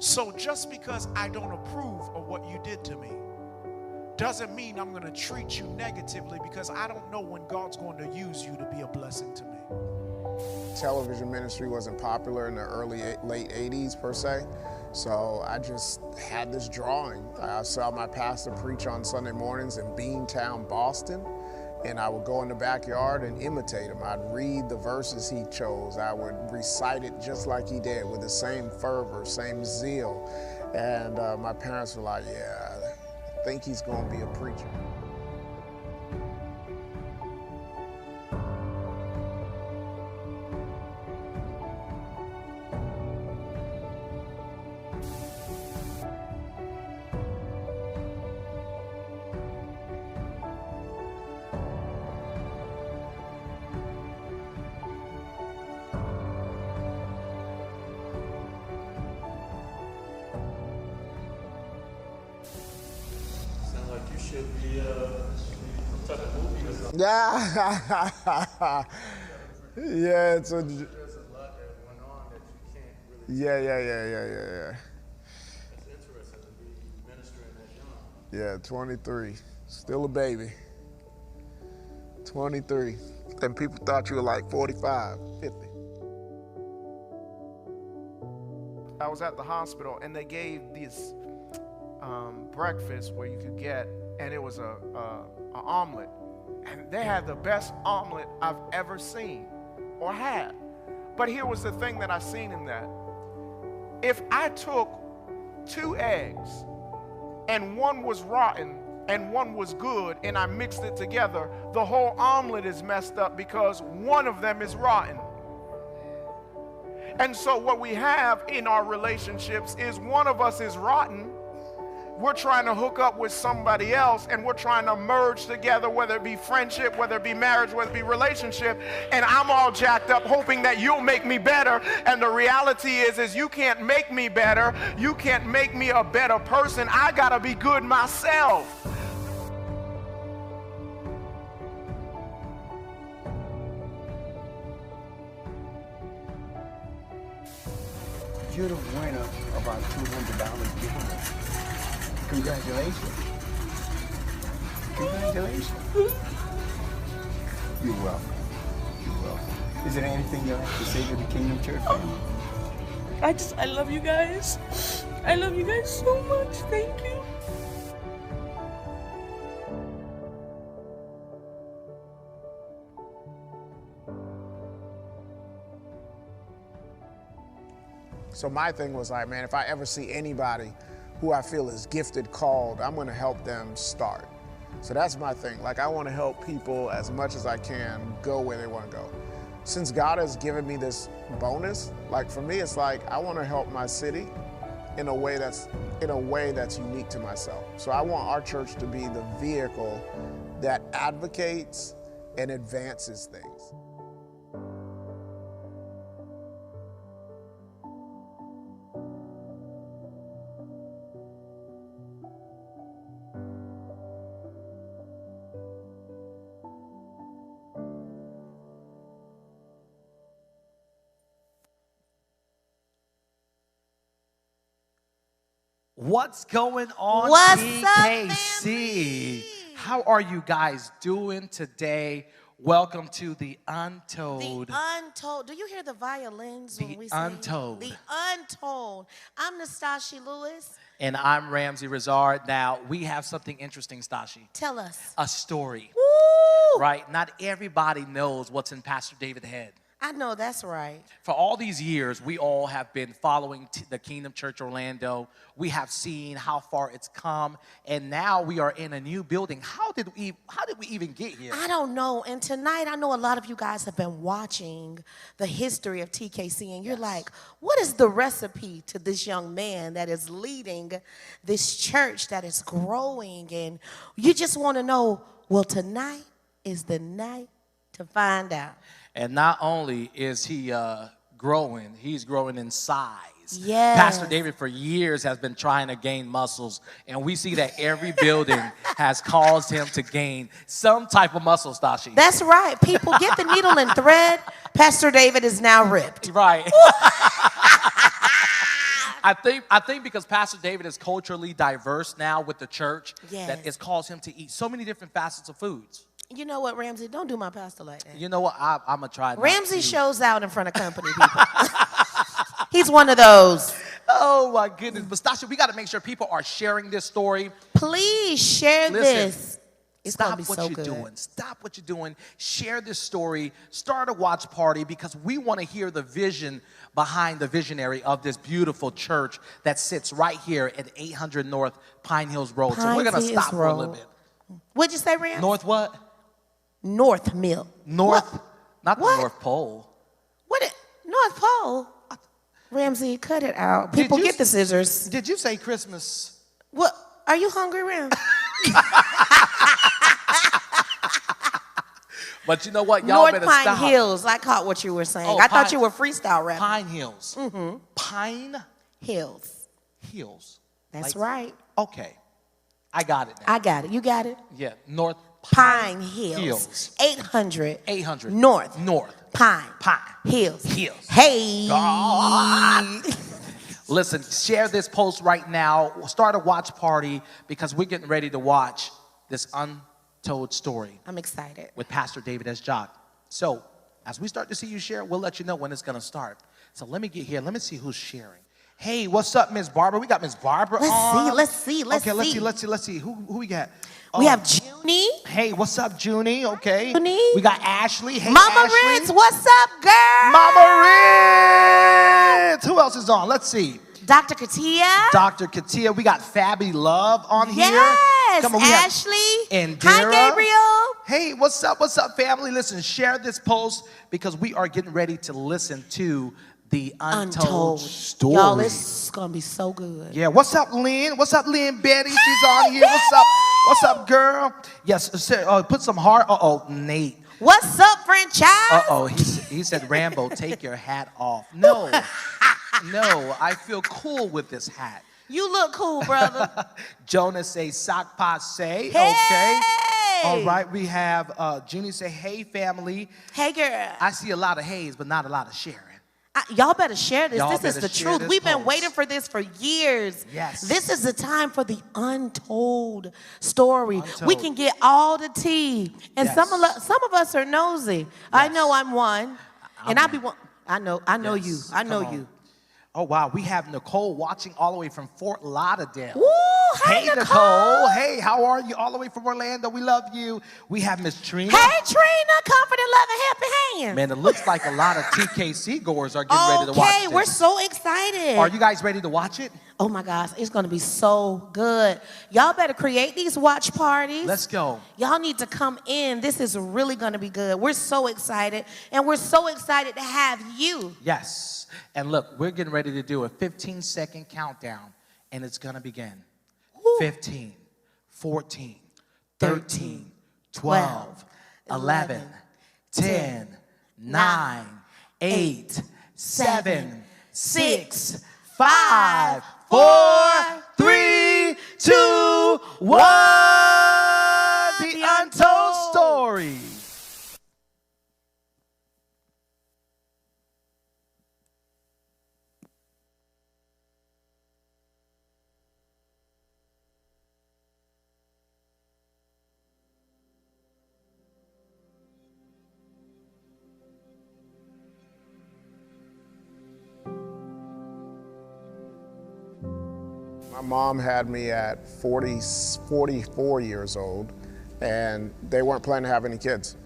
So just because I don't approve of what you did to me doesn't mean I'm going to treat you negatively, because I don't know when God's going to use you to be a blessing to me. Television ministry wasn't popular in the late 80s per se. So I just had this drawing. I saw my pastor preach on Sunday mornings in Beantown, Boston, and I would go in the backyard and imitate him. I'd read the verses he chose. I would recite it just like he did, with the same fervor, same zeal. And my parents were like, yeah, I think he's going to be a preacher. Should be some type of movie or something. Yeah, yeah, it's a. There's a lot that went on that you can't really. Yeah. It's interesting to be ministering that young. Yeah, 23, still a baby. 23, and people thought you were like 45, 50. I was at the hospital and they gave this breakfast where you could get, and it was a omelet, and they had the best omelet I've ever seen or had. But here was the thing that I seen in that: if I took 2 eggs and one was rotten and one was good and I mixed it together, the whole omelet is messed up because one of them is rotten. And so what we have in our relationships is one of us is rotten. We're trying to hook up with somebody else, and we're trying to merge together, whether it be friendship, whether it be marriage, whether it be relationship, and I'm all jacked up hoping that you'll make me better. And the reality is you can't make me better. You can't make me a better person. I gotta be good myself. You're the winner of our $200 giveaway. Congratulations. Congratulations. You're welcome. You're welcome. Is there anything you'd like to say to the Kingdom Church family? I love you guys. I love you guys so much. Thank you. So my thing was like, man, if I ever see anybody who I feel is gifted, called, I'm gonna help them start. So that's my thing. Like, I wanna help people as much as I can go where they wanna go. Since God has given me this bonus, like for me, it's like, I wanna help my city in a way that's unique to myself. So I want our church to be the vehicle that advocates and advances things. What's going on, What's TKC? up, How are you guys doing today? Welcome to the Untold. The Untold. Do you hear the violins when we sing? Untold. The Untold. I'm Nastasshi Lewis. And I'm Ramses Rizard. Now, we have something interesting, Nastasshi. Tell us. A story. Woo! Right? Not everybody knows what's in Pastor David's head. I know that's right. For all these years, we all have been following the Kingdom Church Orlando. We have seen how far it's come, and now we are in a new building. How did we even get here? I don't know. And tonight, I know a lot of you guys have been watching the history of TKC, and you're like, what is the recipe to this young man that is leading this church that is growing? And you just want to know, well, tonight is the night to find out. And not only is he growing, he's growing in size. Yes. Pastor David for years has been trying to gain muscles, and we see that every building has caused him to gain some type of muscle, Nastasshi. That's right. People, get the needle and thread. Pastor David is now ripped. Right. I think because Pastor David is culturally diverse now with the church, Yes. that it's caused him to eat so many different facets of foods. You know what, Ramsey? Don't do my pastor like that. You know what? I'm gonna try. Ramsey shows out in front of company people. He's one of those. Oh my goodness, Nastasshi, we got to make sure people are sharing this story. Please share this. It's Stop gonna be what so you're good. doing. Stop what you're doing. Share this story. Start a watch party because we want to hear the vision behind the visionary of this beautiful church that sits right here at 800 North Pine Hills Road. So we're going to stop for a little bit. What'd you say, Ramsey? North what? North Mill. North, What? not the What? North Pole. North Pole? Ramsey, cut it out. People, get the scissors. Did you say Christmas? What? Are you hungry, Ram? But you know what? Y'all North better Pine stop. Hills. I caught what you were saying. Oh, I thought Pine- you were freestyle rapping. Pine Hills. Mm-hmm. Pine Hills. Hills. That's Like- right. Okay. I got it now. I got it. You got it? Yeah. North Pine Hills. Hills. 800. 800. North. Pine Hills. Hills. Hey. Listen, share this post right now. Start a watch party because we're getting ready to watch this untold story I'm excited. with Pastor David S. Jacques. So, as we start to see you share, we'll let you know when it's going to start. So let me get here. Let me see who's sharing. Hey, what's up, Miss Barbara? We got Miss Barbara on. Let's see. Okay, let's see. Who we got? We have Junie. Hey, what's up, Junie? Okay. Junie. We got Ashley. Hey, Mama Ashley. Ritz, what's up, girl? Mama Ritz. Who else is on? Let's see. Dr. Katia. Dr. Katia. We got Fabby Love on here. Yes. Come on, we have Ashley. Indira. Hi, Gabriel. Hey, what's up? What's up, family? Listen, share this post because we are getting ready to listen to the Untold story. Y'all, it's going to be so good. Yeah, what's up, Lynn? What's up, Lynn Betty? She's on here. What's up? What's up, girl? Yes, put some heart. Uh-oh, Nate. What's up, franchise? Uh-oh, he said, Rambo, take your hat off. No, no, I feel cool with this hat. You look cool, brother. Jonas say, sock passe. Hey! Okay. All right, we have Junie say, hey, family. Hey, girl. I see a lot of hays, but not a lot of sharing. Y'all better share this. Y'all This is better the share truth. this We've been post. waiting for this for years. Yes. This is the time for the untold story. Untold. We can get all the tea. And Yes. some of us are nosy. I know I'm one. And I'll be one. I know Yes. you. I know Come on. you. Oh, wow. We have Nicole watching all the way from Fort Lauderdale. Woo! Hey, Nicole. Hey, how are you? All the way from Orlando. We love you. We have Miss Trina. Hey, Trina. Comfort and love and happy hands. Man, it looks like a lot of TKC goers are getting ready to watch Okay, this. we're so excited. Are you guys ready to watch it? Oh my gosh, it's gonna be so good. Y'all better create these watch parties. Let's go. Y'all need to come in. This is really gonna be good. We're so excited, and we're so excited to have you. Yes. And look, we're getting ready to do a 15-second countdown, and it's going to begin. Woo. 15, 14, 13, 12, 11, 10, 9, 8, 7, 6, 5, 4, 3, 2, 1. The Untold Story. My mom had me at 44 years old, and they weren't planning to have any kids.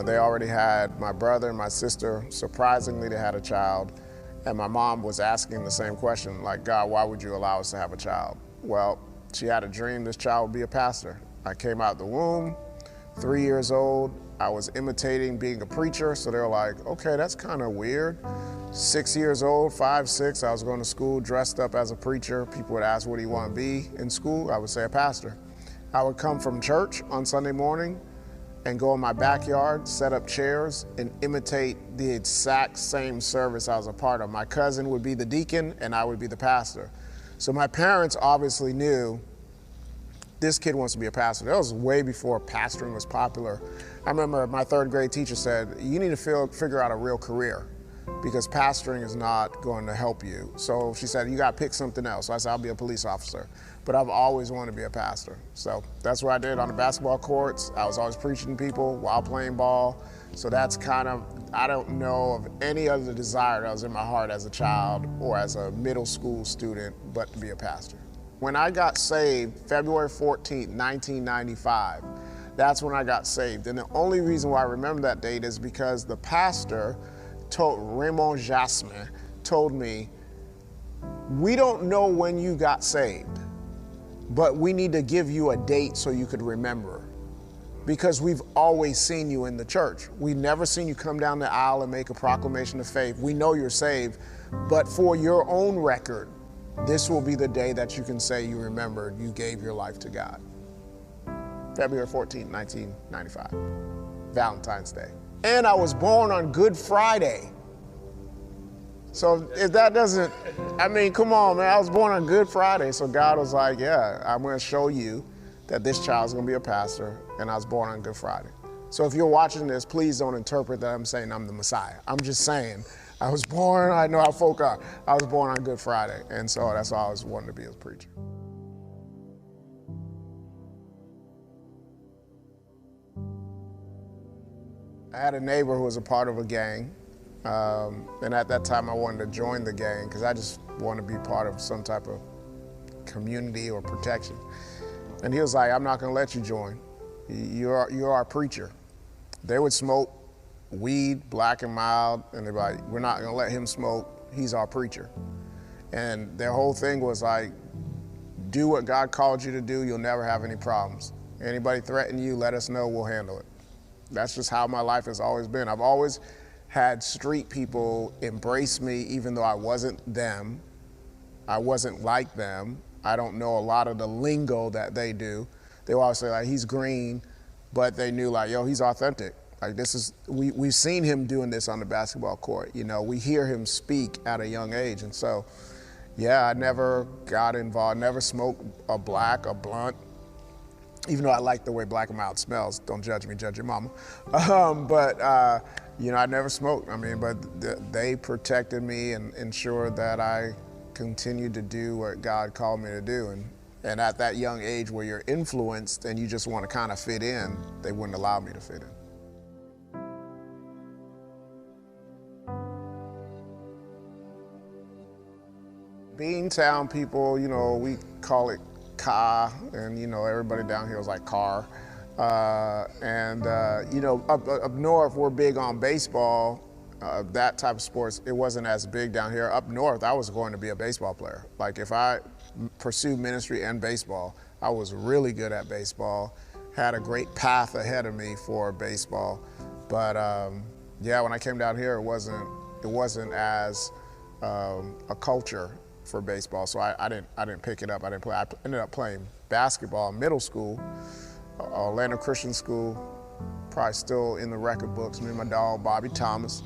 They already had my brother and my sister. Surprisingly, they had a child. And my mom was asking the same question, like, God, why would you allow us to have a child? Well, she had a dream this child would be a pastor. I came out the womb, 3 years old. I was imitating being a preacher, so they were like, okay, that's kind of weird. 6 years old, 5, 6, I was going to school dressed up as a preacher. People would ask, what do you want to be in school? I would say a pastor. I would come from church on Sunday morning and go in my backyard, set up chairs, and imitate the exact same service I was a part of. My cousin would be the deacon, and I would be the pastor. So my parents obviously knew this kid wants to be a pastor. That was way before pastoring was popular. I remember my third grade teacher said, you need to figure out a real career. because pastoring is not going to help you. So she said, you got to pick something else. So I said, I'll be a police officer. But I've always wanted to be a pastor. So that's what I did on the basketball courts. I was always preaching to people while playing ball. So that's kind of, I don't know of any other desire that was in my heart as a child or as a middle school student, but to be a pastor. When I got saved, February 14th, 1995, that's when I got saved. And the only reason why I remember that date is because the pastor Raymond Jasmin told me, we don't know when you got saved, but we need to give you a date so you could remember, because we've always seen you in the church. We've never seen you come down the aisle and make a proclamation of faith. We know you're saved, but for your own record, this will be the day that you can say you remembered you gave your life to God. February 14, 1995, Valentine's Day. And I was born on Good Friday. So if that doesn't, I mean, come on, man, I was born on Good Friday. So God was like, yeah, I'm gonna show you that this child's gonna be a pastor, and I was born on Good Friday. So if you're watching this, please don't interpret that I'm saying I'm the Messiah. I'm just saying, I was born, I know how folk are. I was born on Good Friday, and so that's all I always wanted to be as a preacher. I had a neighbor who was a part of a gang, and at that time I wanted to join the gang because I just wanted to be part of some type of community or protection. And he was like, I'm not gonna let you join. You're our preacher. They would smoke weed, black and mild, and they'd be like, we're not gonna let him smoke, he's our preacher. And their whole thing was like, do what God called you to do, you'll never have any problems. Anybody threaten you, let us know, we'll handle it. That's just how my life has always been. I've always had street people embrace me even though I wasn't them. I wasn't like them. I don't know a lot of the lingo that they do. They would always say like, he's green, but they knew like, yo, he's authentic. Like this is, we've seen him doing this on the basketball court. You know, we hear him speak at a young age. And so, yeah, I never got involved, never smoked a blunt. Even though I like the way black and mild smells, don't judge me, judge your mama. You know, I never smoked. I mean, but they protected me and ensured that I continued to do what God called me to do. And at that young age where you're influenced and you just want to kind of fit in, they wouldn't allow me to fit in. Beantown people, you know, we call it Ka, and you know, everybody down here was like Car. You know, up north, we're big on baseball, that type of sports. It wasn't as big down here. Up north, I was going to be a baseball player. Like if I pursued ministry and baseball, I was really good at baseball, had a great path ahead of me for baseball. But yeah, when I came down here, it wasn't as a culture for baseball, so I didn't pick it up. I didn't play. I ended up playing basketball in middle school, Orlando Christian School, probably still in the record books. Me and my dog Bobby Thomas,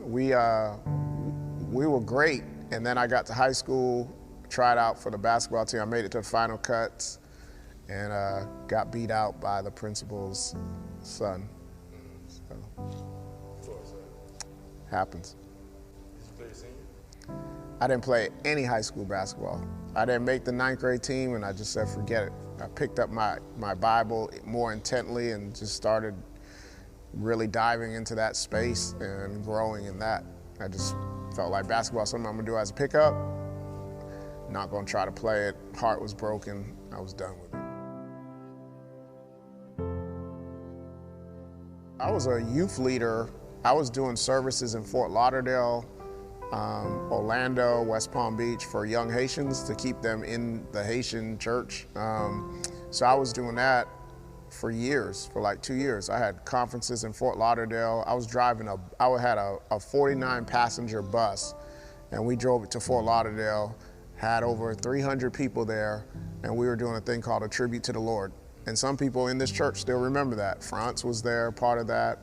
we were great. And then I got to high school, tried out for the basketball team. I made it to the final cuts, and got beat out by the principal's son. So, happens. I didn't play any high school basketball. I didn't make the 9th grade team, and I just said, forget it. I picked up my Bible more intently and just started really diving into that space and growing in that. I just felt like basketball is something I'm gonna do as a pickup. Not gonna try to play it. Heart was broken. I was done with it. I was a youth leader. I was doing services in Fort Lauderdale, Orlando, West Palm Beach for young Haitians to keep them in the Haitian church. So I was doing that for years, for like 2 years. I had conferences in Fort Lauderdale. I was driving I had a 49 passenger bus, and we drove it to Fort Lauderdale, had over 300 people there, and we were doing a thing called a tribute to the Lord. And some people in this church still remember that. France was there, part of that.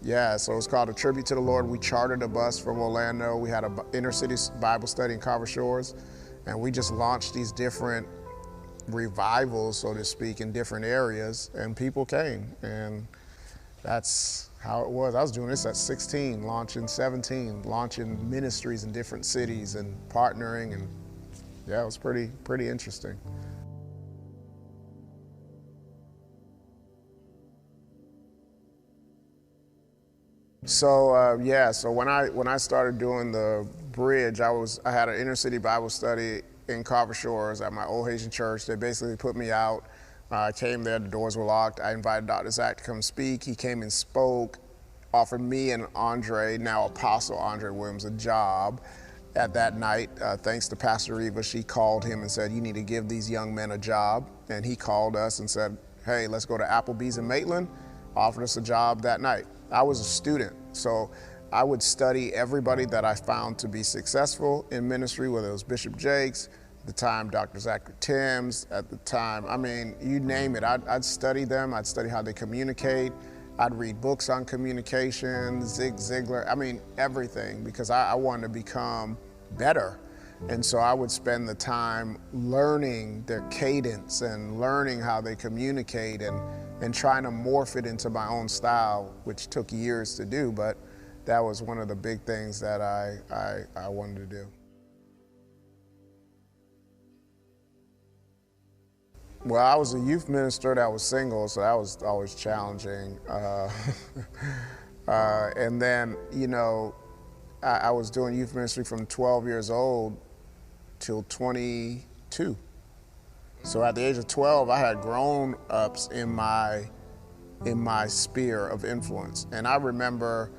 Yeah, so it's called a tribute to the Lord. We chartered a bus from Orlando. We had an inner city Bible study in Carver Shores, and we just launched these different revivals, so to speak, in different areas, and people came, and that's how it was. I was doing this at 16, launching 17, launching ministries in different cities and partnering, and yeah, it was pretty interesting. So so when I started doing the bridge, I had an inner city Bible study in Carver Shores at my old Haitian church. They basically put me out. I came there, the doors were locked. I invited Dr. Jacques to come speak. He came and spoke, offered me and Andre, now Apostle Andre Williams, a job at that night. Thanks to Pastor Eva, she called him and said, you need to give these young men a job. And he called us and said, hey, let's go to Applebee's in Maitland, offered us a job that night. I was a student, so I would study everybody that I found to be successful in ministry, whether it was Bishop Jacques, at the time Dr. Zachary Timms, at the time, I mean, you name it. I'd study them, I'd study how they communicate, I'd read books on communication, Zig Ziglar, I mean, everything, because I wanted to become better. And so I would spend the time learning their cadence and learning how they communicate and trying to morph it into my own style, which took years to do, but that was one of the big things that I wanted to do. Well, I was a youth minister that was single, so that was always challenging. And then, you know, I was doing youth ministry from 12 years old till 22. So at the age of 12, I had grown-ups in my sphere of influence. And I remember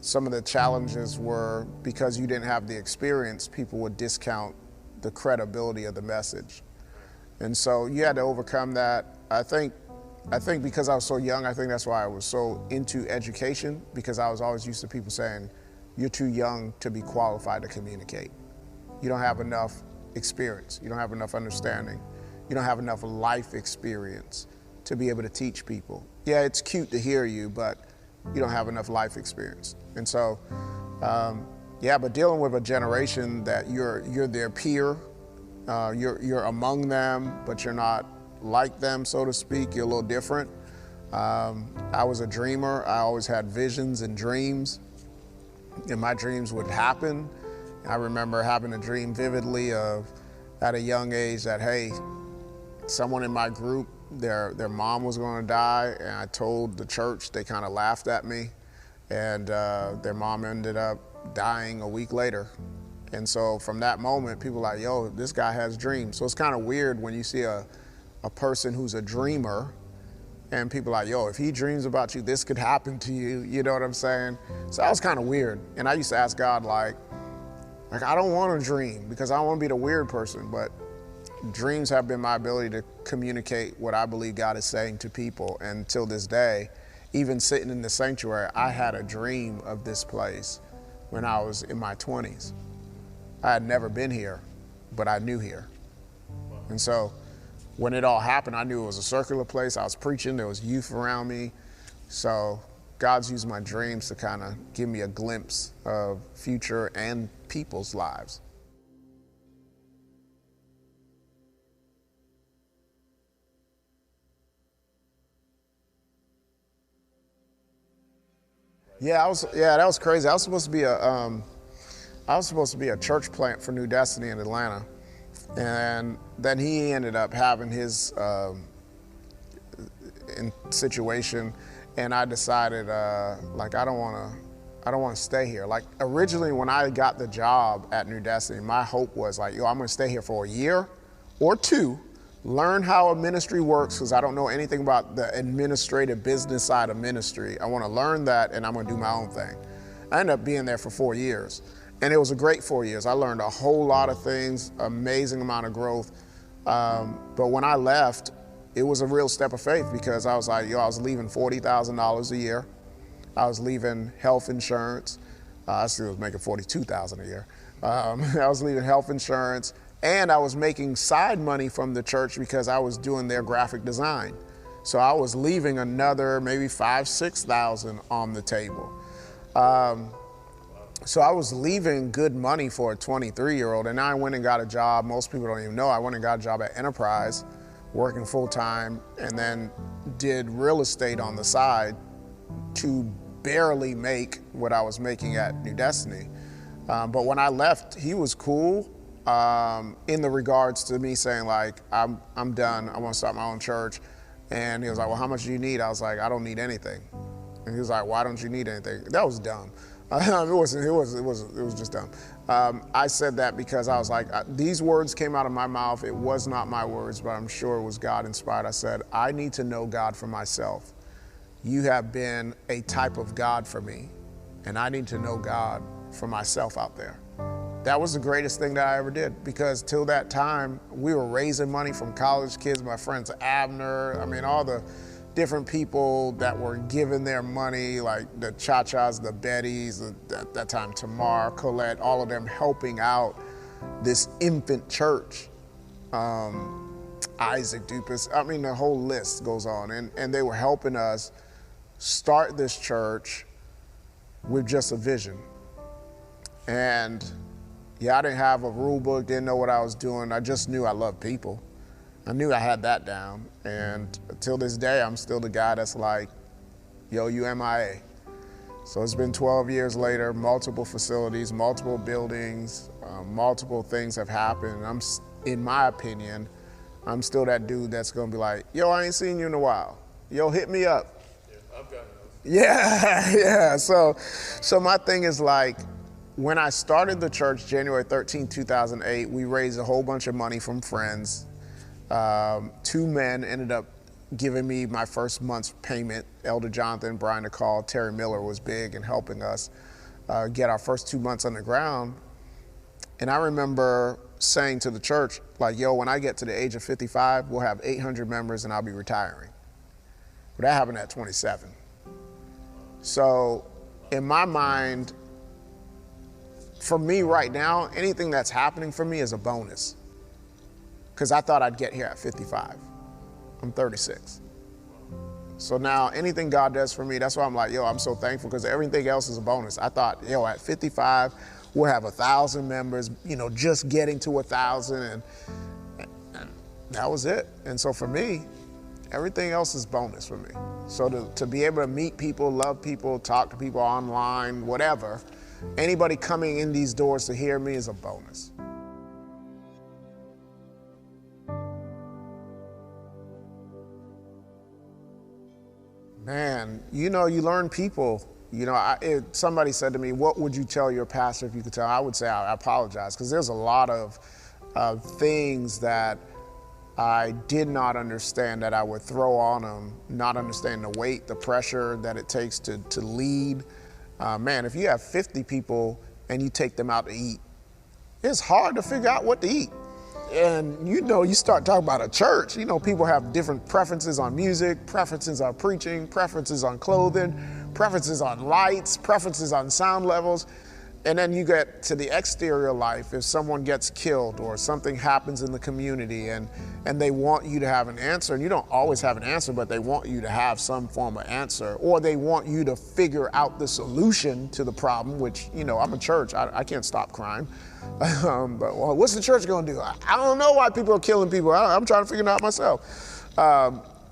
some of the challenges were because you didn't have the experience, people would discount the credibility of the message. And so you had to overcome that. I think because I was so young, I think that's why I was so into education, because I was always used to people saying, you're too young to be qualified to communicate. You don't have enough experience. You don't have enough understanding. You don't have enough life experience to be able to teach people. Yeah, it's cute to hear you, but you don't have enough life experience. And so, but dealing with a generation that you're their peer, you're among them, but you're not like them, so to speak. You're a little different. I was a dreamer. I always had visions and dreams, and my dreams would happen. I remember having a dream vividly at a young age that, hey, someone in my group, their mom was going to die, and I told the church. They kind of laughed at me, and their mom ended up dying a week later. And so from that moment, people were like, yo, this guy has dreams. So it's kind of weird when you see a person who's a dreamer, and people are like, yo, if he dreams about you, this could happen to you. You know what I'm saying? So that was kind of weird. And I used to ask God, like I don't want to dream because I don't want to be the weird person, but dreams have been my ability to communicate what I believe God is saying to people. And till this day, even sitting in the sanctuary, I had a dream of this place when I was in my 20s. I had never been here, but I knew here. And so when it all happened, I knew it was a circular place. I was preaching, there was youth around me. So God's used my dreams to kind of give me a glimpse of future and people's lives. Yeah, that was crazy. I was supposed to be a church plant for New Destiny in Atlanta, and then he ended up having his situation, and I decided like I don't want to stay here. Like originally, when I got the job at New Destiny, my hope was like, yo, I'm going to stay here for a year or two, learn how a ministry works, because I don't know anything about the administrative business side of ministry. I want to learn that, and I'm going to do my own thing. I ended up being there for 4 years, and it was a great 4 years. I learned a whole lot of things, amazing amount of growth. But when I left, it was a real step of faith, because I was like, yo, I was leaving $40,000 a year. I was leaving health insurance. I still was making $42,000 a year. I was leaving health insurance, and I was making side money from the church because I was doing their graphic design. So I was leaving another maybe $5,000, $6,000 on the table. So I was leaving good money for a 23-year-old, and I went and got a job. Most people don't even know. I went and got a job at Enterprise, working full time, and then did real estate on the side to barely make what I was making at New Destiny. But when I left, he was cool in the regards to me saying like, I'm done, I want to start my own church. And he was like, well, how much do you need? I was like, I don't need anything. And he was like, why don't you need anything? That was dumb. It was just dumb. I said that because I was like, these words came out of my mouth. It was not my words, but I'm sure it was God inspired. I said, I need to know God for myself. You have been a type of God for me, and I need to know God for myself out there. That was the greatest thing that I ever did, because till that time, we were raising money from college kids, my friends Abner, I mean, all the different people that were giving their money, like the Cha-Chas, the Bettys, at that time Tamar, Colette, all of them helping out this infant church. Isaac Dupas, I mean, the whole list goes on. And they were helping us start this church with just a vision. And yeah, I didn't have a rule book, didn't know what I was doing. I just knew I loved people. I knew I had that down. And till this day, I'm still the guy that's like, yo, you MIA. So it's been 12 years later, multiple facilities, multiple buildings, multiple things have happened. In my opinion, I'm still that dude that's gonna be like, yo, I ain't seen you in a while. Yo, hit me up. Yeah, I've gotten those. Yeah. So my thing is like, when I started the church, January 13, 2008, we raised a whole bunch of money from friends. 2 men ended up giving me my first month's payment. Elder Jonathan, Brian DeCall, Terry Miller was big in helping us get our first 2 months on the ground. And I remember saying to the church, like, yo, when I get to the age of 55, we'll have 800 members and I'll be retiring. But that happened at 27. So in my mind, for me right now, anything that's happening for me is a bonus. Because I thought I'd get here at 55. I'm 36. So now anything God does for me, that's why I'm like, yo, I'm so thankful, because everything else is a bonus. I thought, yo, at 55, we'll have 1,000 members, you know, just getting to 1,000, and that was it. And so for me, everything else is bonus for me. So to be able to meet people, love people, talk to people online, whatever, anybody coming in these doors to hear me is a bonus. Man, you know, you learn people. You know, somebody said to me, what would you tell your pastor if you could tell? I would say I apologize, because there's a lot of things that I did not understand that I would throw on them, not understanding the weight, the pressure that it takes to lead. Man, if you have 50 people and you take them out to eat, it's hard to figure out what to eat. And you know, you start talking about a church, you know, people have different preferences on music, preferences on preaching, preferences on clothing, preferences on lights, preferences on sound levels. And then you get to the exterior life. If someone gets killed or something happens in the community and they want you to have an answer, and you don't always have an answer, but they want you to have some form of answer, or they want you to figure out the solution to the problem, which, you know, I'm a church, I can't stop crime. But well, what's the church gonna do? I don't know why people are killing people. I'm trying to figure it out myself.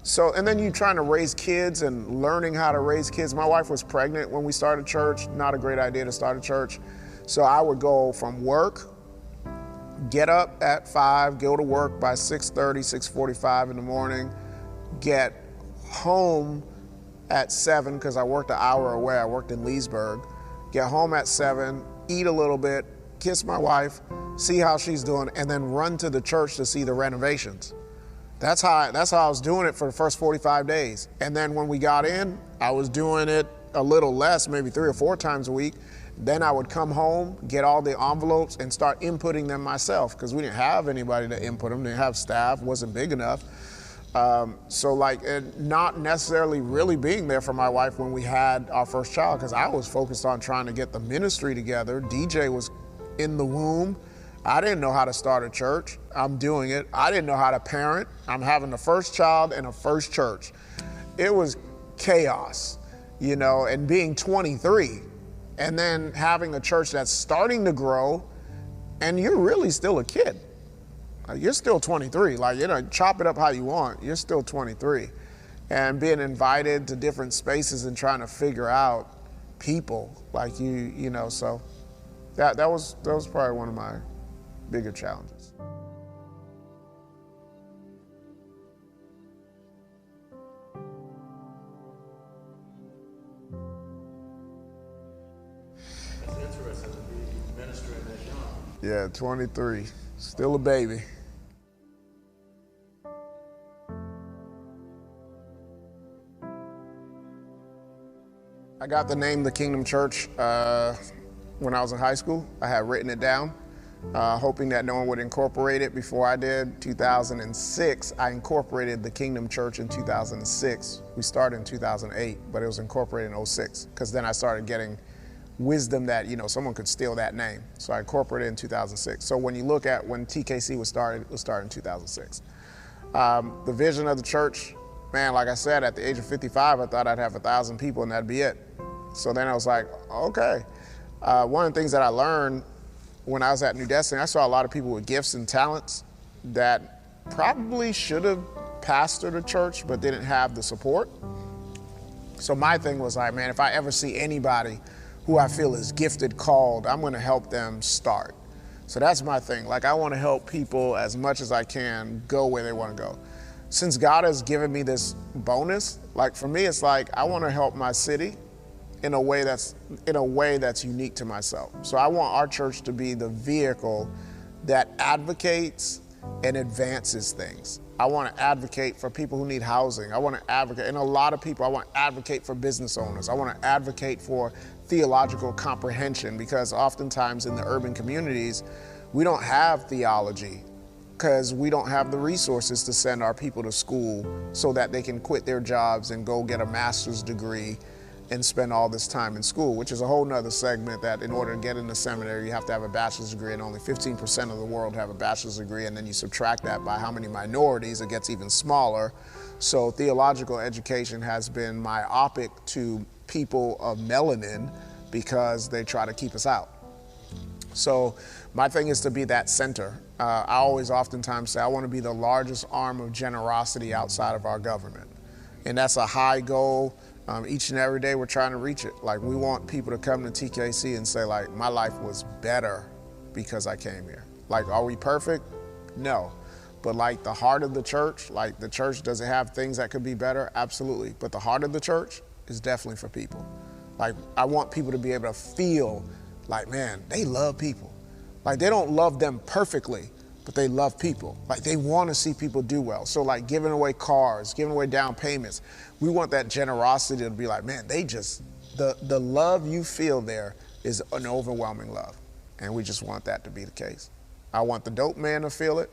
So, and then you trying to raise kids and learning how to raise kids. My wife was pregnant when we started church. Not a great idea to start a church. So I would go from work, get up at 5, go to work by 6:30, 6:45 in the morning, get home at 7, because I worked an hour away. I worked in Leesburg. Get home at 7, eat a little bit, kiss my wife, see how she's doing, and then run to the church to see the renovations. That's how I was doing it for the first 45 days. And then when we got in, I was doing it a little less, maybe 3 or 4 times a week. Then I would come home, get all the envelopes, and start inputting them myself, because we didn't have anybody to input them, didn't have staff, wasn't big enough. So like, not necessarily really being there for my wife when we had our first child, because I was focused on trying to get the ministry together. DJ was in the womb. I didn't know how to start a church. I'm doing it. I didn't know how to parent. I'm having the first child in a first church. It was chaos, you know, and being 23 and then having a church that's starting to grow, and you're really still a kid. You're still 23. Like, you know, chop it up how you want. You're still 23. And being invited to different spaces and trying to figure out people. Like you know, so that was probably one of my bigger challenges. That's interesting to be ministering that young. Yeah, 23, still a baby. I got the name The Kingdom Church when I was in high school. I had written it down, hoping that no one would incorporate it before I did. 2006, I incorporated the Kingdom Church in 2006. We started in 2008, but it was incorporated in 06, because then I started getting wisdom that, you know, someone could steal that name. So I incorporated it in 2006. So when you look at when TKC was started, it was started in 2006. The vision of the church, man, like I said, at the age of 55, I thought I'd have 1,000 people and that'd be it. So then I was like, okay. One of the things that I learned when I was at New Destiny, I saw a lot of people with gifts and talents that probably should have pastored a church but didn't have the support. So my thing was like, man, if I ever see anybody who I feel is gifted, called, I'm gonna help them start. So that's my thing. Like, I wanna help people as much as I can go where they wanna go. Since God has given me this bonus, like for me, it's like, I wanna help my city in a way that's unique to myself. So I want our church to be the vehicle that advocates and advances things. I want to advocate for people who need housing. I want to advocate, and a lot of people, I want to advocate for business owners. I want to advocate for theological comprehension, because oftentimes in the urban communities, we don't have theology because we don't have the resources to send our people to school so that they can quit their jobs and go get a master's degree and spend all this time in school, which is a whole nother segment, that in order to get into seminary, you have to have a bachelor's degree, and only 15% of the world have a bachelor's degree, and then you subtract that by how many minorities, it gets even smaller. So theological education has been myopic to people of melanin because they try to keep us out. So my thing is to be that center. I always oftentimes say I want to be the largest arm of generosity outside of our government. And that's a high goal. Each and every day we're trying to reach it. Like, we want people to come to TKC and say, like, my life was better because I came here. Like, are we perfect? No. But like the heart of the church, like the church, does it have things that could be better? Absolutely. But the heart of the church is definitely for people. Like, I want people to be able to feel like, man, they love people. Like, they don't love them perfectly, but they love people. Like, they want to see people do well. So like giving away cars, giving away down payments, we want that generosity to be like, man, they just, the love you feel there is an overwhelming love. And we just want that to be the case. I want the dope man to feel it.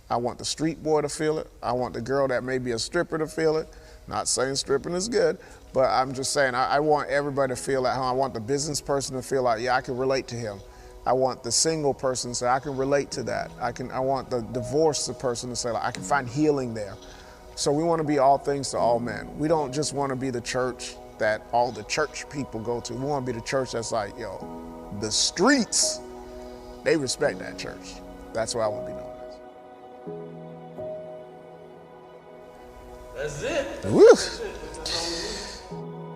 I want the street boy to feel it. I want the girl that may be a stripper to feel it. Not saying stripping is good, but I'm just saying I want everybody to feel at home. I want the business person to feel like, yeah, I can relate to him. I want the single person to say, I can relate to that. I want the divorced person to say, like, I can find healing there. So we want to be all things to all men. We don't just want to be the church that all the church people go to. We want to be the church that's like, yo, the streets, they respect that church. That's what I want to be known as. That's it. Woo. That's it. That's all we need.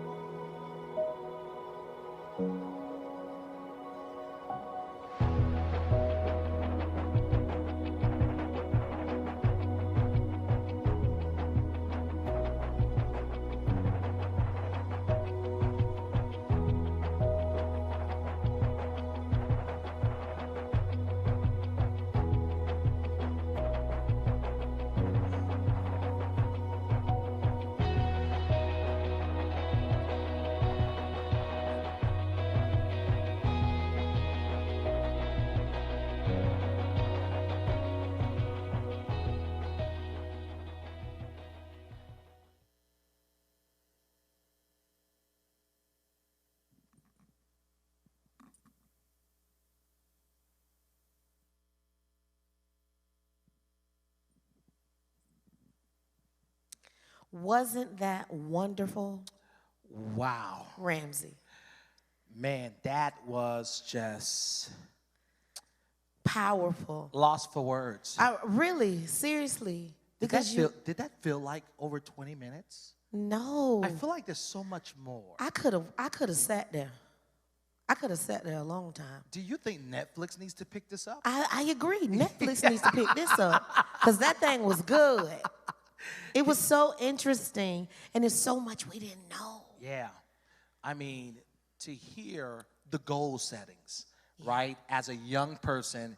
Wasn't that wonderful, Wow. Ramsey? Man, that was just Powerful. lost for words. I really, seriously, Did because you. did that feel like over 20 minutes? No. I feel like there's so much more. I could have sat there. I could have sat there a long time. Do you think Netflix needs to pick this up? I agree. Netflix needs to pick this up because that thing was good. It was so interesting, and there's so much we didn't know. Yeah. I mean, to hear the goal settings, right? As a young person,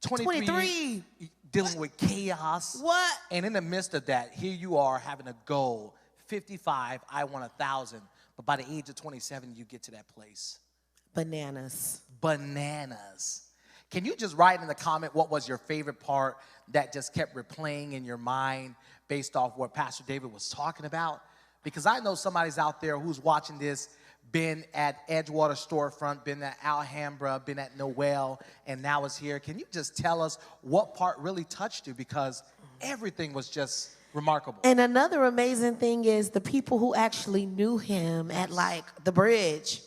23. Dealing with chaos. What? And in the midst of that, here you are having a goal. 55, I want 1,000. But by the age of 27, you get to that place. Bananas. Bananas. Can you just write in the comment what was your favorite part that just kept replaying in your mind based off what Pastor David was talking about? Because I know somebody's out there who's watching this, been at Edgewater Storefront, been at Alhambra, been at Noel, and now is here. Can you just tell us what part really touched you? Because everything was just remarkable. And another amazing thing is the people who actually knew him at like the bridge.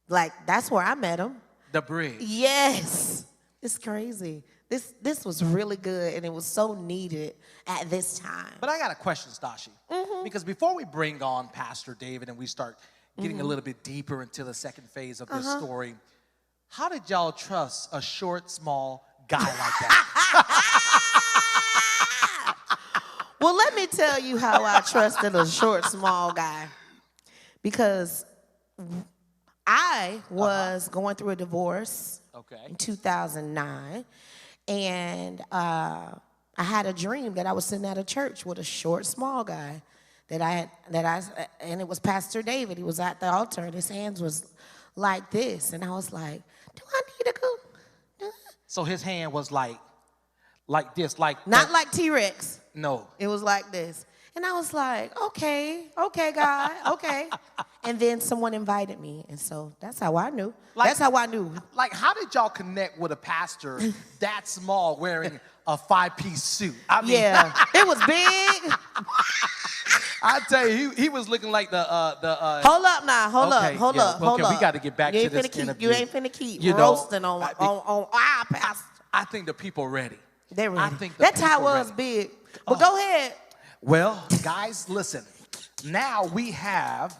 Like that's where I met him. The bridge. Yes. It's crazy. This was really good, and it was so needed at this time. But I got a question, Nastasshi. Because before we bring on Pastor David and we start getting a little bit deeper into the second phase of this story, how did y'all trust a short, small guy like that? Well, let me tell you how I trusted a short, small guy. Because I was going through a divorce in 2009, and I had a dream that I was sitting at a church with a short, small guy and it was Pastor David. He was at the altar, and his hands was like this, and I was like, "Do I need to go?" So his hand was like this, like not like T-Rex. No, it was like this. And I was like, okay, God, okay. And then someone invited me, and so that's how I knew. That's how I knew. Like, how did y'all connect with a pastor that small wearing a 5-piece suit? I mean, yeah, it was big. I tell you, he was looking like the. Hold up now, hold up. Okay, we got to get back to this interview. You ain't finna keep roasting on our pastor. I think the people ready. They're ready. I think that's how it was big. But go ahead. Well, guys, listen. Now we have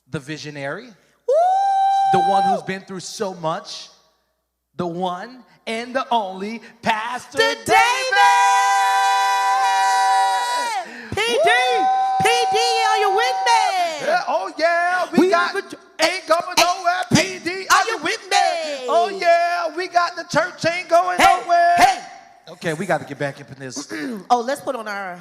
the visionary, the one who's been through so much, the one and the only Pastor David. PD, are you with me? Yeah, oh yeah, we got ain't going nowhere. PD, are you with me? Oh yeah, we got the church ain't going nowhere. Hey. Okay, we got to get back into this. Oh, let's put on our,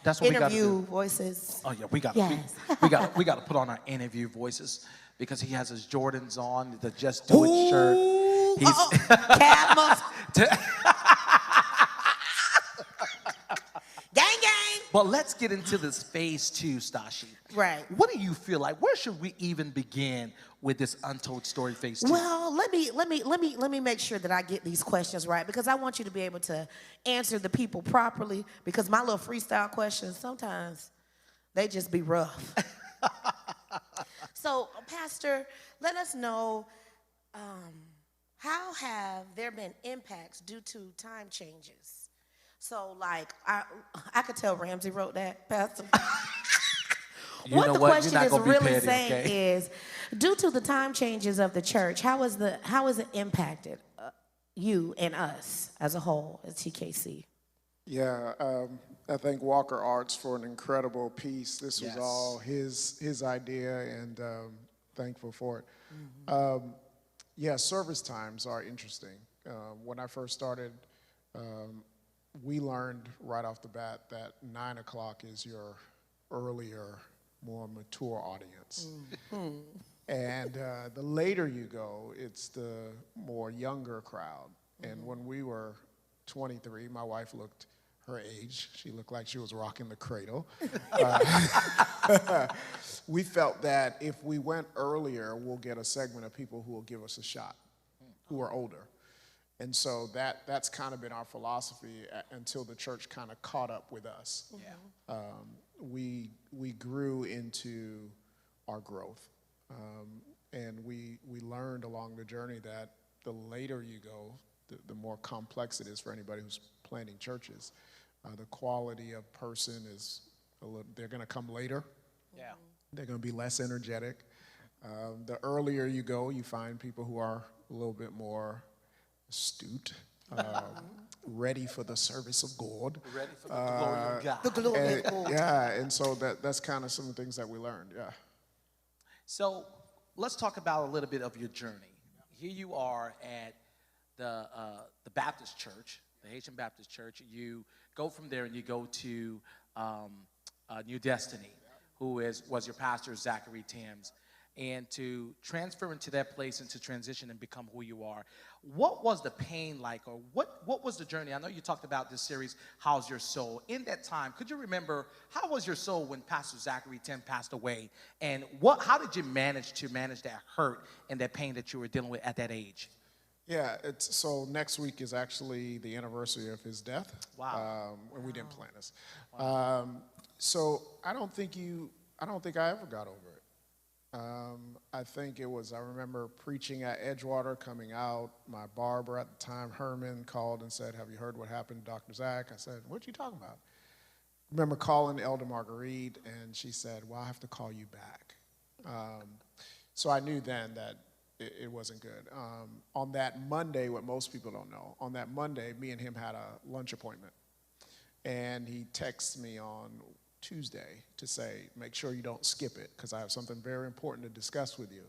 that's what interview voices. Oh yeah, we got to put on our interview voices because he has his Jordans on, the Just Do It shirt. He's Camels. Gang, gang. But let's get into this phase 2, Nastasshi. Right. What do you feel like? Where should we even begin with this Untold Story phase 2? Well, let me make sure that I get these questions right, because I want you to be able to answer the people properly, because my little freestyle questions, sometimes they just be rough. So, Pastor, let us know, how have there been impacts due to time changes? So, like, I could tell Ramsey wrote that, Pastor. What the question is really saying is, due to the time changes of the church, how is it impacted you and us as a whole at TKC? Yeah, I thank Walker Arts for an incredible piece. This was all his idea, and thankful for it. Mm-hmm. Service times are interesting. When I first started, we learned right off the bat that 9 o'clock is your earlier, more mature audience. Mm-hmm. And the later you go, it's the more younger crowd. Mm-hmm. And when we were 23, my wife looked her age. She looked like she was rocking the cradle. We felt that if we went earlier, we'll get a segment of people who will give us a shot, who are older. And so that's kind of been our philosophy until the church kind of caught up with us. Yeah. We grew into our growth, and we learned along the journey that the later you go, the more complex it is for anybody who's planting churches. The quality of person is they're going to come later. Yeah. They're going to be less energetic. The earlier you go, you find people who are a little bit more astute, ready for the service of God. Ready for the glory of God. The glory of God. Yeah, and so that's kind of some things that we learned, yeah. So let's talk about a little bit of your journey. Here you are at the Baptist church, the Haitian Baptist church. You go from there and you go to New Destiny, who was your pastor, Zachary Tams. And to transfer into that place and to transition and become who you are. What was the pain like, or what was the journey? I know you talked about this series, How's Your Soul? In that time, could you remember, how was your soul when Pastor Zachary Tim passed away? And how did you manage that hurt and that pain that you were dealing with at that age? Yeah, so next week is actually the anniversary of his death. Wow. And we didn't plan this. So I don't think I ever got over it. I think I remember preaching at Edgewater, coming out. My barber at the time, Herman, called and said, "Have you heard what happened to Dr. Zach?" I said, "What you talking about?" I remember calling Elder Marguerite, and she said, "Well, I have to call you back." So I knew then that it wasn't good. On that Monday, what most people don't know, on that Monday, me and him had a lunch appointment. And he texted me on Tuesday to say, make sure you don't skip it because I have something very important to discuss with you.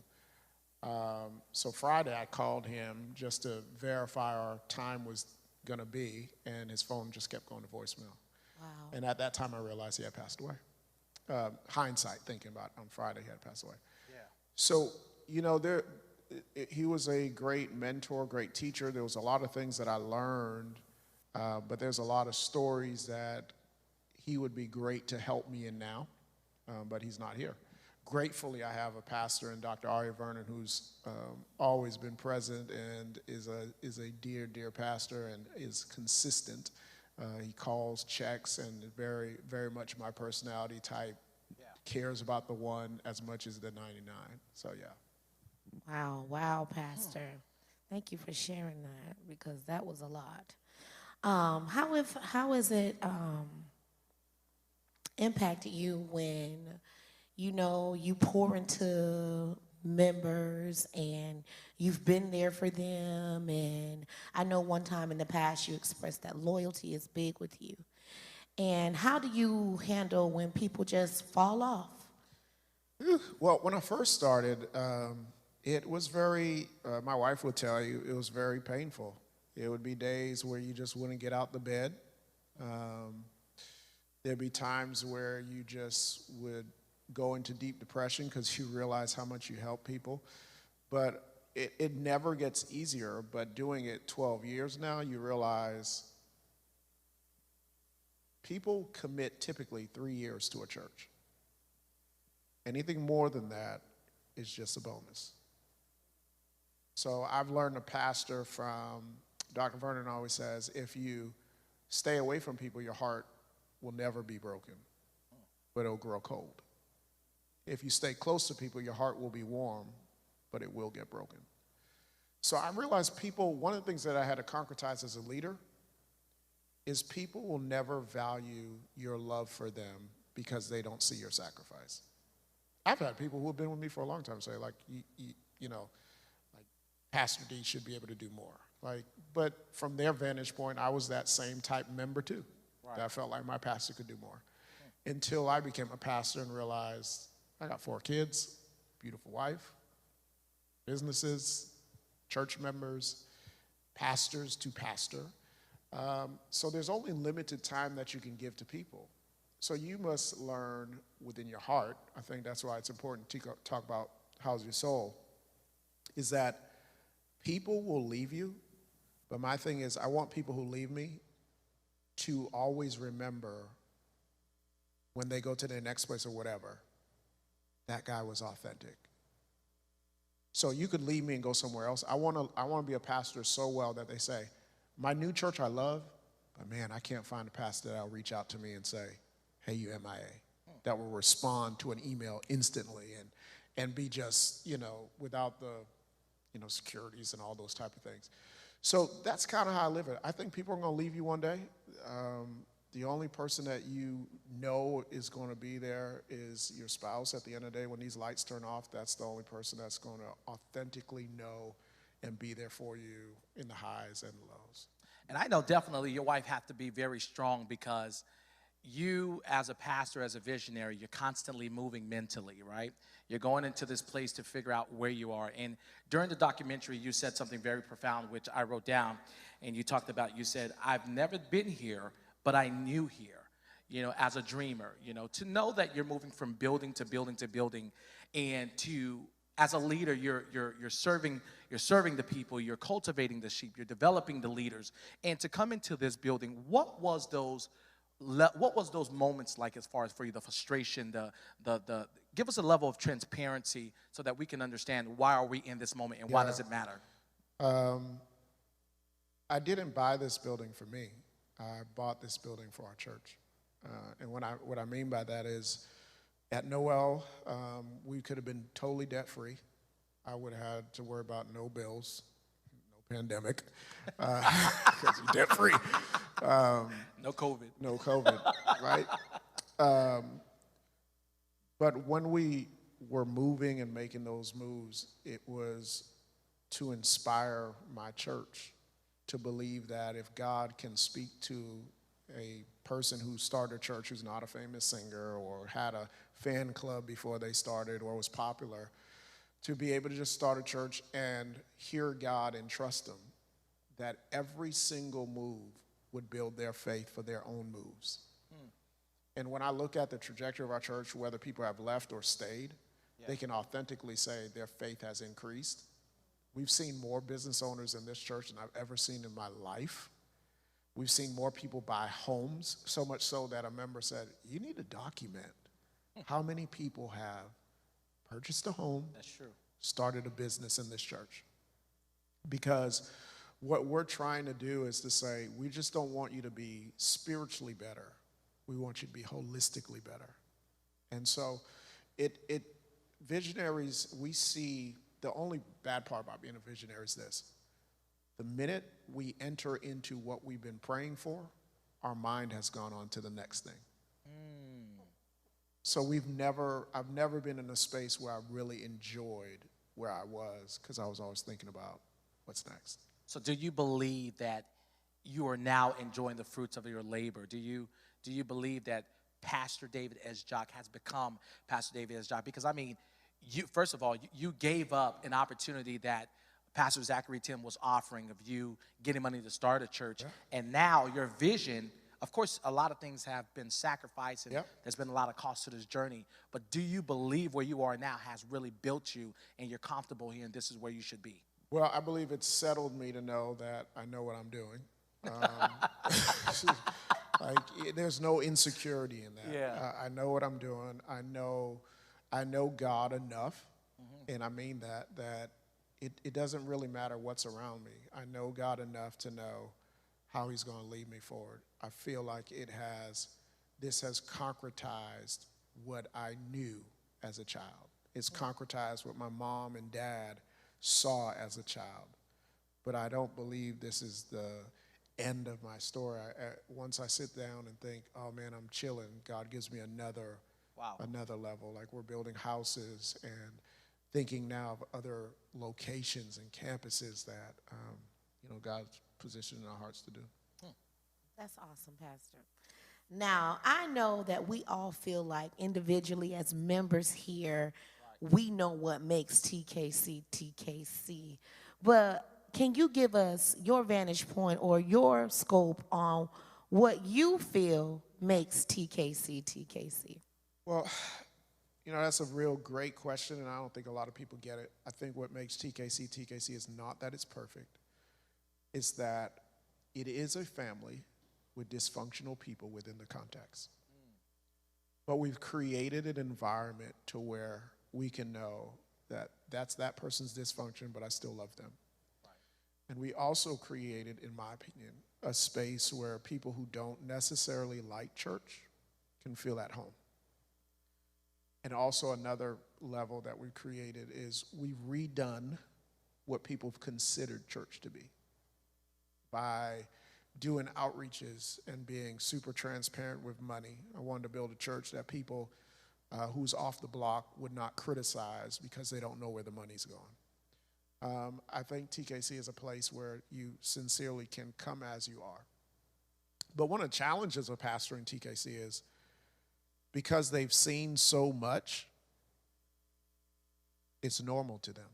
So Friday I called him just to verify our time was going to be, and his phone just kept going to voicemail. Wow. And at that time I realized he had passed away. Hindsight, thinking about on Friday he had passed away. Yeah. So, he was a great mentor, great teacher. There was a lot of things that I learned, but there's a lot of stories that he would be great to help me in now, but he's not here. Gratefully, I have a pastor in Dr. Aria Vernon who's always been present and is a dear, dear pastor and is consistent. He calls, checks, and very, very much my personality type. Yeah. Cares about the one as much as the 99. So, yeah. Wow, Pastor. Thank you for sharing that because that was a lot. How is it impacted you when you pour into members and you've been there for them, and I know one time in the past you expressed that loyalty is big with you, and how do you handle when people just fall off? Well, when I first started, it was very, my wife would tell you, it was very painful. It would be days where you just wouldn't get out the bed. There'd be times where you just would go into deep depression because you realize how much you help people. But it never gets easier, but doing it 12 years now, you realize people commit typically 3 years to a church. Anything more than that is just a bonus. So I've learned a pastor from Dr. Vernon always says, if you stay away from people, your heart will never be broken, but it'll grow cold. If you stay close to people, your heart will be warm, but it will get broken. So I realized one of the things that I had to concretize as a leader is people will never value your love for them because they don't see your sacrifice. I've had people who have been with me for a long time say, like, like Pastor D should be able to do more. But from their vantage point, I was that same type member too. Right. That I felt like my pastor could do more. Until I became a pastor and realized I got 4 kids, beautiful wife, businesses, church members, pastors to pastor. So there's only limited time that you can give to people. So you must learn within your heart, I think that's why it's important to talk about how's your soul, is that people will leave you, but my thing is I want people who leave me to always remember when they go to their next place or whatever, that guy was authentic. So you could leave me and go somewhere else. I want to be a pastor so well that they say, my new church I love, but man, I can't find a pastor that'll reach out to me and say, hey, you MIA, that will respond to an email instantly and be just, without the, securities and all those type of things. So that's kind of how I live it. I think people are going to leave you one day. The only person that you know is going to be there is your spouse. At the end of the day, when these lights turn off, that's the only person that's going to authentically know and be there for you in the highs and lows. And I know definitely your wife had to be very strong because you, as a pastor, as a visionary, you're constantly moving mentally, right? You're going into this place to figure out where you are. And during the documentary, you said something very profound, which I wrote down. And you talked about, you said, I've never been here, but I knew here, you know, as a dreamer, you know, to know that you're moving from building to building to building, and to, as a leader, you're serving the people, you're cultivating the sheep, you're developing the leaders, and to come into this building, what was those moments like, as far as for you, the frustration, the give us a level of transparency so that we can understand why are we in this moment and why does it matter? I didn't buy this building for me. I bought this building for our church. And what I mean by that is, at Noel, we could have been totally debt-free. I would have had to worry about no bills, no pandemic, because you're debt-free. No COVID. No COVID, right? But when we were moving and making those moves, it was to inspire my church to believe that if God can speak to a person who started a church who's not a famous singer or had a fan club before they started or was popular, to be able to just start a church and hear God and trust Him, that every single move would build their faith for their own moves. And when I look at the trajectory of our church, whether people have left or stayed, they can authentically say their faith has increased. We've seen more business owners in this church than I've ever seen in my life. We've seen more people buy homes, so much so that a member said, you need to document how many people have purchased a home, That's true, started a business in this church. Because what we're trying to do is to say, we just don't want you to be spiritually better. We want you to be holistically better. And so visionaries, we see, the only bad part about being a visionary is this. The minute we enter into what we've been praying for, our mind has gone on to the next thing. So I've never been in a space where I really enjoyed where I was, because I was always thinking about what's next. So do you believe that you are now enjoying the fruits of your labor? Do you believe that Pastor David S. Jacques has become Pastor David S. Jacques? Because, I mean, first of all, you gave up an opportunity that Pastor Zachary Tim was offering of you getting money to start a church. Yeah. And now your vision, of course, a lot of things have been sacrificed, and there's been a lot of cost to this journey. But do you believe where you are now has really built you and you're comfortable here and this is where you should be? Well, I believe it's settled me to know that I know what I'm doing. There's no insecurity in that. Yeah. I know what I'm doing. I know God enough, and I mean that it doesn't really matter what's around me. I know God enough to know how He's going to lead me forward. I feel like this has concretized what I knew as a child. It's concretized what my mom and dad saw as a child. But I don't believe this is the end of my story. Once I sit down and think, oh man, I'm chilling, God gives me another level. Like, we're building houses and thinking now of other locations and campuses that God's positioned in our hearts to do. That's awesome, Pastor. Now, I know that we all feel like individually as members here, we know what makes TKC TKC. But can you give us your vantage point or your scope on what you feel makes TKC TKC? Well, that's a real great question, and I don't think a lot of people get it. I think what makes TKC TKC is not that it's perfect. It's that it is a family with dysfunctional people within the context. But we've created an environment to where we can know that that's that person's dysfunction, but I still love them. And we also created, in my opinion, a space where people who don't necessarily like church can feel at home. And also another level that we've created is we've redone what people have considered church to be by doing outreaches and being super transparent with money. I wanted to build a church that people who's off the block would not criticize because they don't know where the money's going. I think TKC is a place where you sincerely can come as you are. But one of the challenges of pastoring TKC is because they've seen so much, it's normal to them.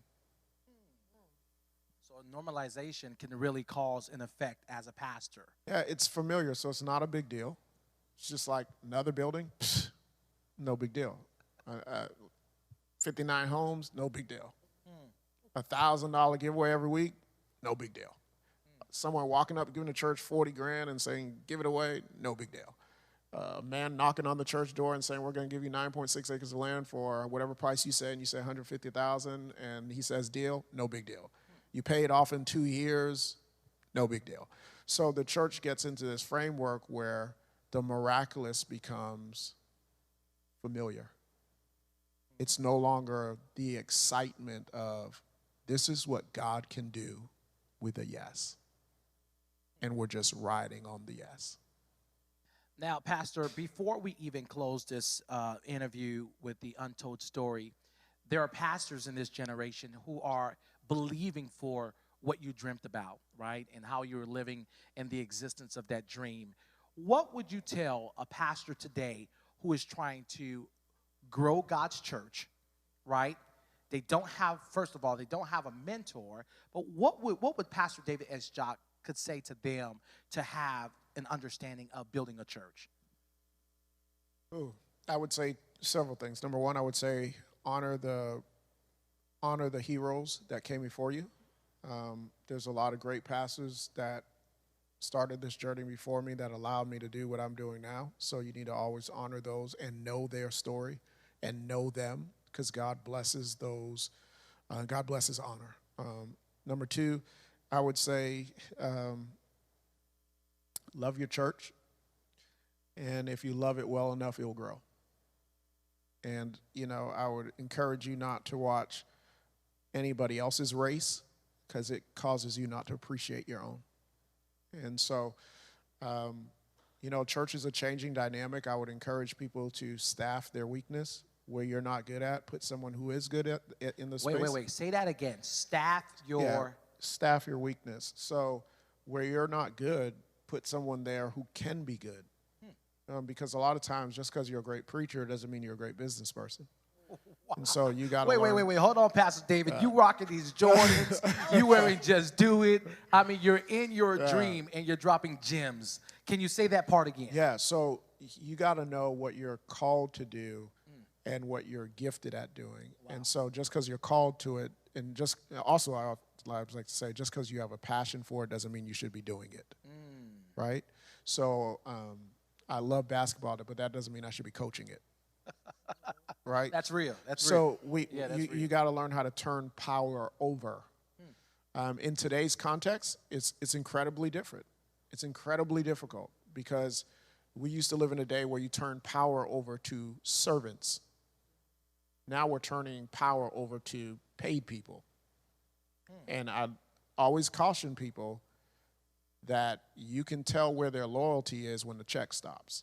So normalization can really cause an effect as a pastor. Yeah, it's familiar, so it's not a big deal. It's just like another building, no big deal. 59 homes, no big deal. $1,000 giveaway every week, no big deal. Someone walking up, giving the church 40 grand and saying, give it away, no big deal. A man knocking on the church door and saying, we're going to give you 9.6 acres of land for whatever price you say, and you say 150,000, and he says, deal, no big deal. You pay it off in 2 years, no big deal. So the church gets into this framework where the miraculous becomes familiar. It's no longer the excitement of, this is what God can do with a yes. And we're just riding on the yes. Now, Pastor, before we even close this interview with the Untold story, there are pastors in this generation who are believing for what you dreamt about, right? And how you're living in the existence of that dream. What would you tell a pastor today who is trying to grow God's church, right? They don't have, first of all, they don't have a mentor, but what would Pastor David S. Jacques could say to them to have an understanding of building a church? Ooh, I would say several things. Number one, I would say honor the heroes that came before you. There's a lot of great pastors that started this journey before me that allowed me to do what I'm doing now. So you need to always honor those and know their story and know them, because God blesses those. God blesses honor. Number two, I would say love your church. And if you love it well enough, it'll grow. And, I would encourage you not to watch anybody else's race, because it causes you not to appreciate your own. And so, church is a changing dynamic. I would encourage people to staff their weakness. Where you're not good at, put someone who is good at in the space. Wait. Say that again. Staff your weakness. So where you're not good, put someone there who can be good. Because a lot of times, just because you're a great preacher doesn't mean you're a great business person. Wow. And so you got to wait. Hold on, Pastor David. You rocking these Jordans. You wearing Just Do It. I mean, you're in your dream and you're dropping gems. Can you say that part again? Yeah. So you got to know what you're called to do and what you're gifted at doing. Wow. And so just because you're called to it, and just also I like to say, just because you have a passion for it doesn't mean you should be doing it, right? So I love basketball, but that doesn't mean I should be coaching it, right? That's real. So you got to learn how to turn power over. In today's context, it's incredibly different. It's incredibly difficult because we used to live in a day where you turn power over to servants. Now we're turning power over to paid people. And I always caution people that you can tell where their loyalty is when the check stops.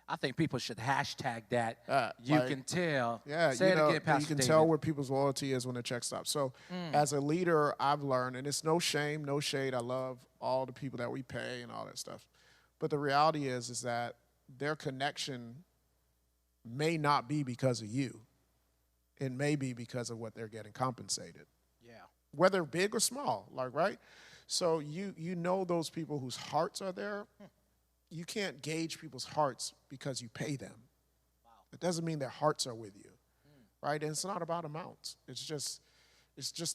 I think people should hashtag that. You can tell. Yeah, Say it again, Pastor you can David. tell where people's loyalty is when the check stops. So as a leader, I've learned, and it's no shame, no shade. I love all the people that we pay and all that stuff. But the reality is that their connection may not be because of you. It may be because of what they're getting compensated. Yeah. Whether big or small, right? So you know those people whose hearts are there. You can't gauge people's hearts because you pay them. Wow. It doesn't mean their hearts are with you, right? And it's not about amounts. It's just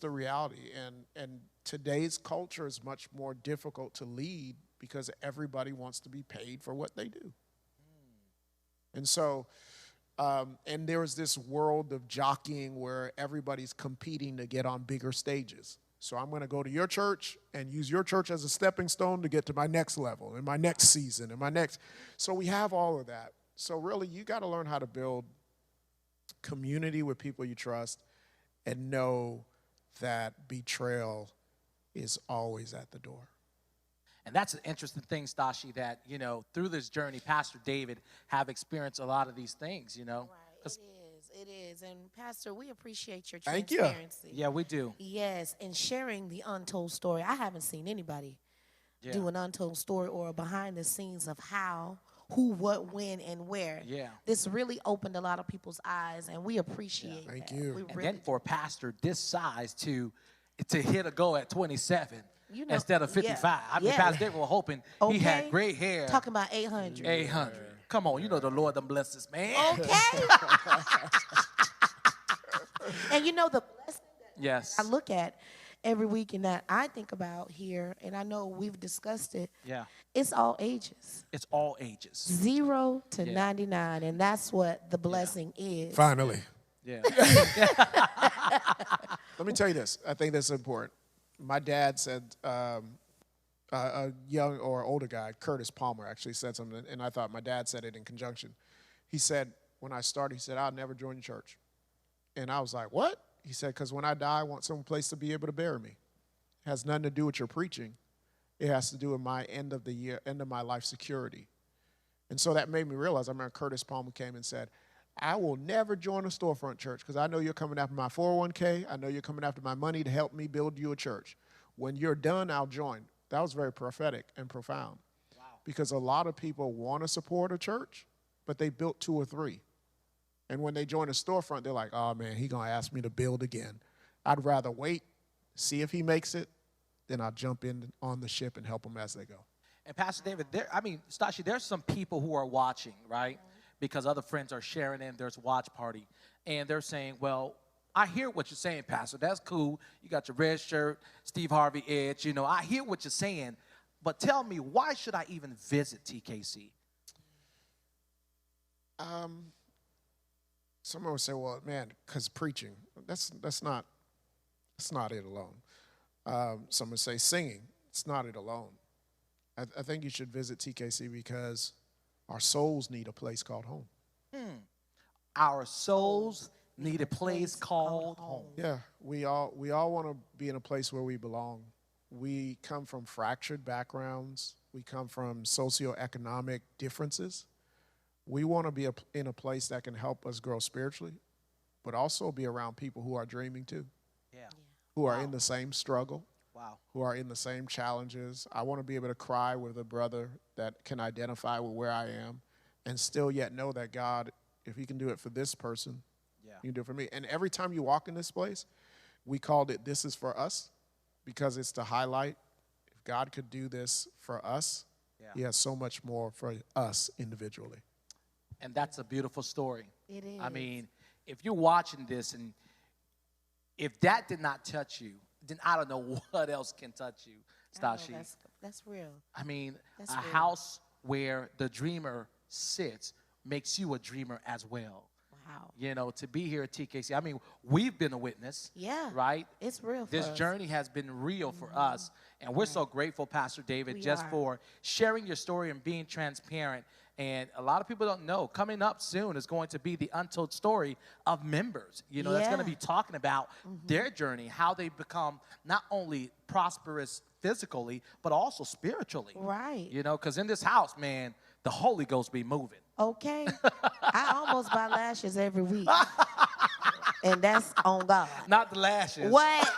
the reality. And today's culture is much more difficult to lead because everybody wants to be paid for what they do. And so, and there's this world of jockeying where everybody's competing to get on bigger stages. So I'm going to go to your church and use your church as a stepping stone to get to my next level and my next season and my next. So we have all of that. So really, you got to learn how to build community with people you trust and know that betrayal is always at the door. And that's an interesting thing, Nastasshi, that, through this journey, Pastor David have experienced a lot of these things, Right, it is. And Pastor, we appreciate your Thank you. transparency. Yeah, we do. Yes, and sharing the untold story. I haven't seen anybody do an untold story or a behind the scenes of how, who, what, when, and where. Yeah. This really opened a lot of people's eyes, and we appreciate that. Thank you. We And really then for a pastor this size to hit a goal at 27 instead of 55. yeah, I mean, yeah. Pastor David was hoping he had gray hair. Talking about 800. 800. Come on, the Lord done bless this man. Okay. And the blessing Yes. I look at every week and that I think about here, and I know we've discussed it, Yeah. it's all ages. It's all ages. 0 to 99, and that's what the blessing is. Finally. Yeah. Let me tell you this. I think this is important. My dad said, a young or older guy, Curtis Palmer, actually said something, and I thought my dad said it in conjunction. He said, when I started, he said, I'll never join the church. And I was like, what? He said, because when I die, I want some place to be able to bury me. It has nothing to do with your preaching. It has to do with my end of my life security. And so that made me realize, I remember Curtis Palmer came and said, I will never join a storefront church because I know you're coming after my 401k. I know you're coming after my money to help me build you a church. When you're done, I'll join. That was very prophetic and profound. Wow. Because a lot of people want to support a church, but they built 2 or 3. And when they join a storefront, they're like, oh, man, he's going to ask me to build again. I'd rather wait, see if he makes it, then I'll jump in on the ship and help them as they go. And Pastor David, Nastasshi, there's some people who are watching, right? Because other friends are sharing in there's a watch party. And they're saying, well, I hear what you're saying, Pastor. That's cool. You got your red shirt, Steve Harvey edge. I hear what you're saying. But tell me, why should I even visit TKC? Someone would say, well, man, because preaching, that's not it alone. Some would say singing, it's not it alone. I think you should visit TKC because our souls need a place called home. Our souls need a place called home. Yeah, we all want to be in a place where we belong. We come from fractured backgrounds. We come from socioeconomic differences. We want to be in a place that can help us grow spiritually, but also be around people who are dreaming too. Yeah. Who are in the same struggle. Wow. Who are in the same challenges. I want to be able to cry with a brother that can identify with where I am and still yet know that God, if he can do it for this person, he can do it for me. And every time you walk in this place, we called it This Is For Us because it's to highlight if God could do this for us, he has so much more for us individually. And that's a beautiful story. It is. I mean, if you're watching this and if that did not touch you, then I don't know what else can touch you, Nastasshi. That's real. I mean, That's a real. house where the dreamer sits makes you a dreamer as well. Wow. To be here at TKC. I mean, we've been a witness. Yeah. Right? It's real for This us. journey has been real for us. And we're so grateful, Pastor David, We just are. for sharing your story and being transparent. And a lot of people don't know. Coming up soon is going to be the untold story of members. That's going to be talking about their journey, how they become not only prosperous physically, but also spiritually. Right. Because in this house, man, the Holy Ghost be moving. Okay. I almost buy lashes every week. And that's on God. Not the lashes. What?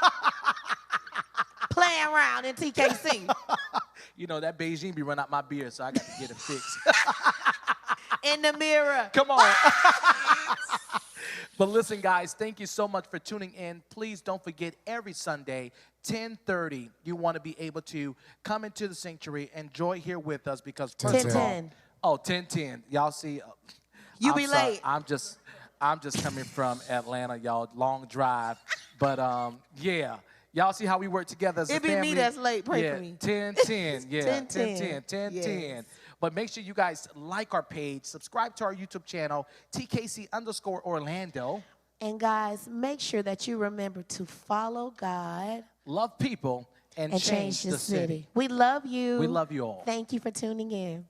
Playing around in TKC. That Beijing be running out my beard, so I got to get it fixed. In the mirror. Come on. But listen, guys, thank you so much for tuning in. Please don't forget every Sunday, 10:30, you want to be able to come into the sanctuary, enjoy here with us because 10:10. Oh, 10:10. Y'all see. You I'm be sorry. late. I'm just coming from Atlanta, y'all. Long drive. But, yeah. Y'all see how we work together as a It be family? me that's late. Pray yeah, for me. 10:10. Yeah, 10:10. 10:10. Yes. But make sure you guys like our page, subscribe to our YouTube channel, TKC_Orlando. And guys, make sure that you remember to follow God Love people and and change the city. We love you. We love you all. Thank you for tuning in.